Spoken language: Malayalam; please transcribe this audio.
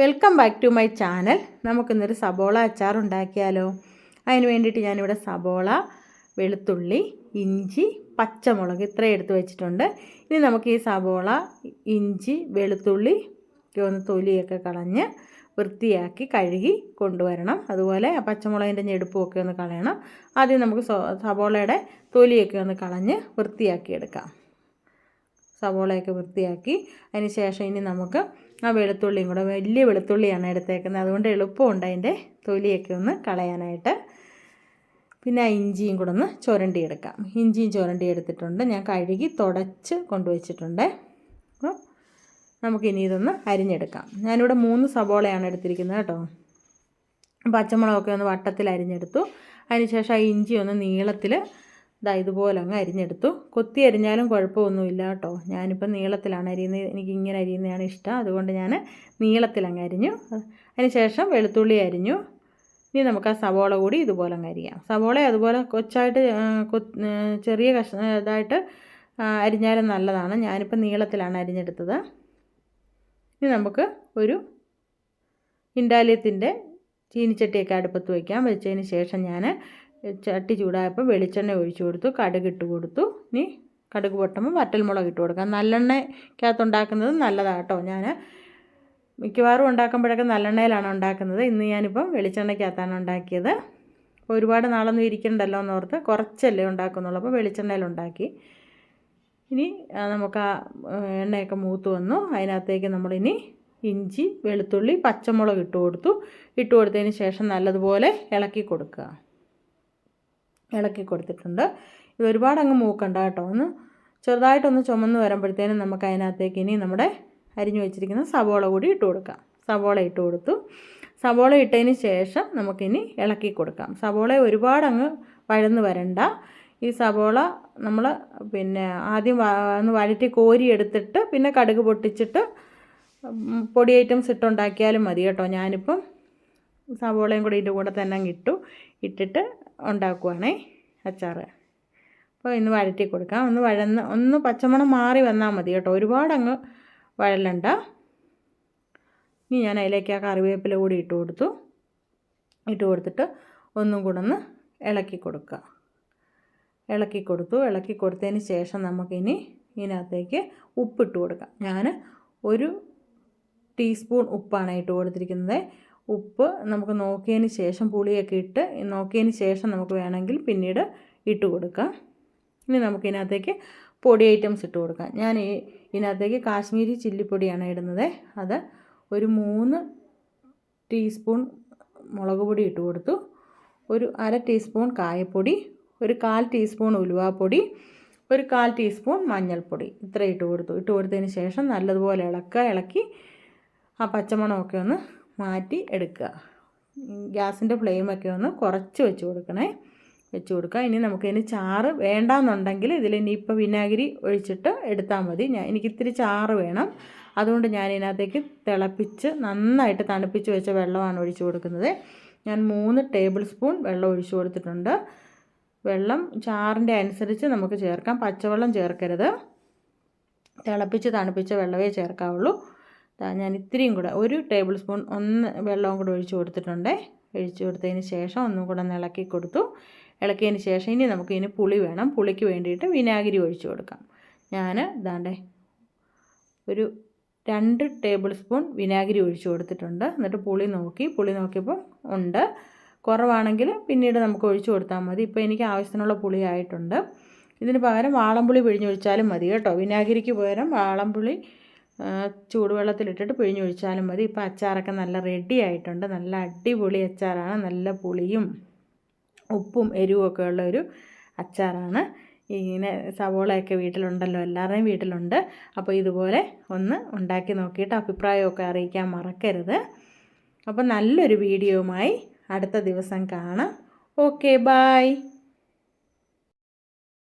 Welcome back to my channel. നമുക്കിന്നൊരു സബോള അച്ചാർ ഉണ്ടാക്കിയാലോ? അതിന് വേണ്ടിയിട്ട് ഞാനിവിടെ സബോള, വെളുത്തുള്ളി, ഇഞ്ചി, പച്ചമുളക് ഇത്രയും എടുത്ത് വെച്ചിട്ടുണ്ട്. ഇനി നമുക്ക് ഈ സബോള, ഇഞ്ചി, വെളുത്തുള്ളി ഒന്ന് തൊലിയൊക്കെ കളഞ്ഞ് വൃത്തിയാക്കി കഴുകി കൊണ്ടുവരണം. അതുപോലെ പച്ചമുളകിൻ്റെ ഞെടുപ്പുമൊക്കെ ഒന്ന് കളയണം. ആദ്യം നമുക്ക് സബോളയുടെ തൊലിയൊക്കെ ഒന്ന് കളഞ്ഞ് വൃത്തിയാക്കി എടുക്കാം. സവോളയൊക്കെ വൃത്തിയാക്കി അതിന് ശേഷം ഇനി നമുക്ക് ആ വെളുത്തുള്ളിയും കൂടെ, വലിയ വെളുത്തുള്ളിയാണ് എടുത്തേക്കുന്നത്, അതുകൊണ്ട് എളുപ്പമുണ്ട് അതിൻ്റെ തൊലിയൊക്കെ ഒന്ന് കളയാനായിട്ട്. പിന്നെ ആ ഇഞ്ചിയും കൂടെ ഒന്ന് ചുരണ്ടിയെടുക്കാം. ഇഞ്ചിയും ചുരണ്ടി എടുത്തിട്ടുണ്ട്, ഞാൻ കഴുകി തുടച്ച് കൊണ്ടുവച്ചിട്ടുണ്ട്. അപ്പോൾ നമുക്കിനി ഇതൊന്ന് അരിഞ്ഞെടുക്കാം. ഞാനിവിടെ 3 സവോളയാണ് എടുത്തിരിക്കുന്നത് കേട്ടോ. പച്ചമുളകൊക്കെ ഒന്ന് വട്ടത്തിൽ അരിഞ്ഞെടുത്തു. അതിന് ശേഷം ആ ഇഞ്ചി ഒന്ന് നീളത്തിൽ ഇതുപോലെ അങ്ങ് അരിഞ്ഞെടുത്തു. കൊത്തി അരിഞ്ഞാലും കുഴപ്പമൊന്നുമില്ല കേട്ടോ. ഞാനിപ്പോൾ നീളത്തിലാണ് അരിയുന്നത്, എനിക്ക് ഇങ്ങനെ അരിയുന്നതാണ് ഇഷ്ടം, അതുകൊണ്ട് ഞാൻ നീളത്തിലങ്ങ് അരിഞ്ഞു. അതിന് ശേഷം വെളുത്തുള്ളി അരിഞ്ഞു. ഇനി നമുക്ക് ആ സവോള കൂടി ഇതുപോലെ അങ്ങ് അരിയാം. സവോള അതുപോലെ കൊച്ചായിട്ട് ചെറിയ ഇതായിട്ട് അരിഞ്ഞാലും നല്ലതാണ്. ഞാനിപ്പോൾ നീളത്തിലാണ് അരിഞ്ഞെടുത്തത്. ഇനി നമുക്ക് ഒരു ഇൻഡാലിയത്തിൻ്റെ ചീനിച്ചട്ടിയൊക്കെ അടുപ്പത്ത് വയ്ക്കാം. വെച്ചതിന് ശേഷം ഞാൻ ചട്ടി ചൂടായപ്പോൾ വെളിച്ചെണ്ണ ഒഴിച്ചു കൊടുത്തു, കടുക് ഇട്ട് കൊടുത്തു. ഇനി കടുക് പൊട്ടുമ്പോൾ വറ്റൽമുളക് ഇട്ട് കൊടുക്കാം. നല്ലെണ്ണയ്ക്കകത്ത് ഉണ്ടാക്കുന്നത് നല്ലതാണ് കേട്ടോ. ഞാൻ മിക്കവാറും ഉണ്ടാക്കുമ്പോഴൊക്കെ നല്ലെണ്ണയിലാണ് ഉണ്ടാക്കുന്നത്. ഇന്ന് ഞാനിപ്പം വെളിച്ചെണ്ണയ്ക്കകത്താണ് ഉണ്ടാക്കിയത്. ഒരുപാട് നാളൊന്നും ഇരിക്കണ്ടല്ലോ എന്നോർത്ത് കുറച്ചല്ലേ ഉണ്ടാക്കുന്നുള്ളൂ, അപ്പോൾ വെളിച്ചെണ്ണയിലുണ്ടാക്കി. ഇനി നമുക്ക് ആ എണ്ണയൊക്കെ മൂത്ത് വന്നു. അതിനകത്തേക്ക് നമ്മളിനി ഇഞ്ചി, വെളുത്തുള്ളി, പച്ചമുളക് ഇട്ട് കൊടുത്തതിന് ശേഷം നല്ലതുപോലെ ഇളക്കി കൊടുക്കുക. ഇളക്കി കൊടുത്തിട്ടുണ്ട്. ഇത് ഒരുപാട് അങ്ങ് മൂക്കണ്ട കേട്ടോ. ഒന്ന് ചെറുതായിട്ടൊന്ന് ചുമന്ന് വരുമ്പോഴത്തേനും നമുക്ക് അതിനകത്തേക്ക് ഇനി നമ്മുടെ അരിഞ്ഞു വെച്ചിരിക്കുന്ന സവോള കൂടി ഇട്ട് കൊടുക്കാം. സവോള ഇട്ട് കൊടുത്തു. സവോള ഇട്ടതിന് ശേഷം നമുക്കിനി ഇളക്കി കൊടുക്കാം. സവോള ഒരുപാട് അങ്ങ് വഴന്ന് വരണ്ട. ഈ സവോള നമ്മൾ പിന്നെ ആദ്യം ഒന്ന് വഴറ്റി കോരി എടുത്തിട്ട് പിന്നെ കടുക് പൊട്ടിച്ചിട്ട് പൊടി ഐറ്റംസ് ഇട്ടുണ്ടാക്കിയാലും മതി കേട്ടോ. ഞാനിപ്പം സവോളയും കൂടി ഇതിൻ്റെ കൂടെ തന്നെ അങ്ങ് ഇട്ടിട്ട് ഉണ്ടാക്കുവാണേ അച്ചാർ. അപ്പോൾ ഇന്ന് വഴറ്റി കൊടുക്കാം. ഒന്ന് പച്ചമണം മാറി വന്നാൽ മതി കേട്ടോ, ഒരുപാട് അങ്ങ് വഴലണ്ട. ഇനി ഞാൻ അതിലേക്ക് ആ കറിവേപ്പില കൂടി ഇട്ട് കൊടുത്തിട്ട് ഒന്നും കൂടെ ഒന്ന് ഇളക്കി കൊടുക്കുക. ഇളക്കി കൊടുത്തതിന് ശേഷം നമുക്കിനി ഇതിനകത്തേക്ക് ഉപ്പിട്ട് കൊടുക്കാം. ഞാൻ 1 ടീസ്പൂൺ ഉപ്പാണ് ഇട്ട് കൊടുത്തിരിക്കുന്നത്. ഉപ്പ് നമുക്ക് നോക്കിയതിന് ശേഷം പുളിയൊക്കെ ഇട്ട് നോക്കിയതിന് ശേഷം നമുക്ക് വേണമെങ്കിൽ പിന്നീട് ഇട്ട് കൊടുക്കാം. ഇനി നമുക്ക് ഇതിനകത്തേക്ക് പൊടി ഐറ്റംസ് ഇട്ട് കൊടുക്കാം. ഞാൻ ഇതിനകത്തേക്ക് കാശ്മീരി ചില്ലിപ്പൊടിയാണ് ഇടുന്നത്. അത് ഒരു 3 ടീസ്പൂൺ മുളക് പൊടി ഇട്ട് കൊടുത്തു. ഒരു 1/2 ടീസ്പൂൺ കായപ്പൊടി, ഒരു 1/4 ടീസ്പൂൺ ഉലുവാപ്പൊടി, ഒരു 1/4 ടീസ്പൂൺ മഞ്ഞൾപ്പൊടി ഇത്ര ഇട്ട് കൊടുത്തതിന് ശേഷം നല്ലതുപോലെ ഇളക്കി ആ പച്ചമണമൊക്കെ ഒന്ന് മാറ്റി എടുക്കുക. ഗ്യാസിൻ്റെ ഫ്ലെയിമൊക്കെ ഒന്ന് കുറച്ച് വെച്ച് കൊടുക്കുക. ഇനി നമുക്കിതിന് ചാറ് വേണ്ടാന്നുണ്ടെങ്കിൽ ഇതിൽ ഇനിയിപ്പോൾ വിനാഗിരി ഒഴിച്ചിട്ട് എടുത്താൽ മതി. എനിക്കിത്തിരി ചാറ് വേണം, അതുകൊണ്ട് ഞാൻ ഇതിനകത്തേക്ക് തിളപ്പിച്ച് നന്നായിട്ട് തണുപ്പിച്ച് വെച്ച വെള്ളമാണ് ഒഴിച്ചു കൊടുക്കുന്നത്. ഞാൻ 3 ടേബിൾ സ്പൂൺ വെള്ളം ഒഴിച്ചു കൊടുത്തിട്ടുണ്ട്. വെള്ളം ചാറിൻ്റെ അനുസരിച്ച് നമുക്ക് ചേർക്കാം, പച്ചവെള്ളം ചേർക്കരുത്. തിളപ്പിച്ച് തണുപ്പിച്ച വെള്ളമേ ചേർക്കാവുള്ളൂ. ഞാൻ ഇത്തിരിയും കൂടെ 1 ടേബിൾ സ്പൂൺ വെള്ളവും കൂടെ ഒഴിച്ചു കൊടുത്തതിന് ശേഷം ഒന്നും കൂടെ ഒന്ന് ഇളക്കിയതിന് ശേഷം ഇനി നമുക്കിതിന് പുളി വേണം. പുളിക്ക് വേണ്ടിയിട്ട് വിനാഗിരി ഒഴിച്ചു കൊടുക്കാം. ഞാൻ ഒരു 2 ടേബിൾ സ്പൂൺ വിനാഗിരി ഒഴിച്ചു കൊടുത്തിട്ടുണ്ട്. എന്നിട്ട് പുളി നോക്കിയപ്പോൾ ഉണ്ട്. കുറവാണെങ്കിൽ പിന്നീട് നമുക്ക് ഒഴിച്ചു കൊടുത്താൽ മതി. ഇപ്പോൾ എനിക്ക് ആവശ്യത്തിനുള്ള പുളി ആയിട്ടുണ്ട്. ഇതിന് പകരം വാളംപുളി പിഴിഞ്ഞൊഴിച്ചാലും മതി കേട്ടോ. വിനാഗിരിക്ക് പകരം വാളംപുളി ചൂടുവെള്ളത്തിലിട്ടിട്ട് പിഴിഞ്ഞൊഴിച്ചാലും മതി. ഇപ്പോൾ അച്ചാറൊക്കെ നല്ല റെഡി ആയിട്ടുണ്ട്. നല്ല അടിപൊളി അച്ചാറാണ്. നല്ല പുളിയും ഉപ്പും എരിവും ഒക്കെ ഉള്ള ഒരു അച്ചാറാണ്. ഇങ്ങനെ സവോളയൊക്കെ വീട്ടിലുണ്ടല്ലോ, എല്ലാവരുടെയും വീട്ടിലുണ്ട്. അപ്പോൾ ഇതുപോലെ ഒന്ന് ഉണ്ടാക്കി നോക്കിയിട്ട് അഭിപ്രായമൊക്കെ അറിയിക്കാൻ മറക്കരുത്. അപ്പോൾ നല്ലൊരു വീഡിയോയുമായി അടുത്ത ദിവസം കാണാം. Okay, by.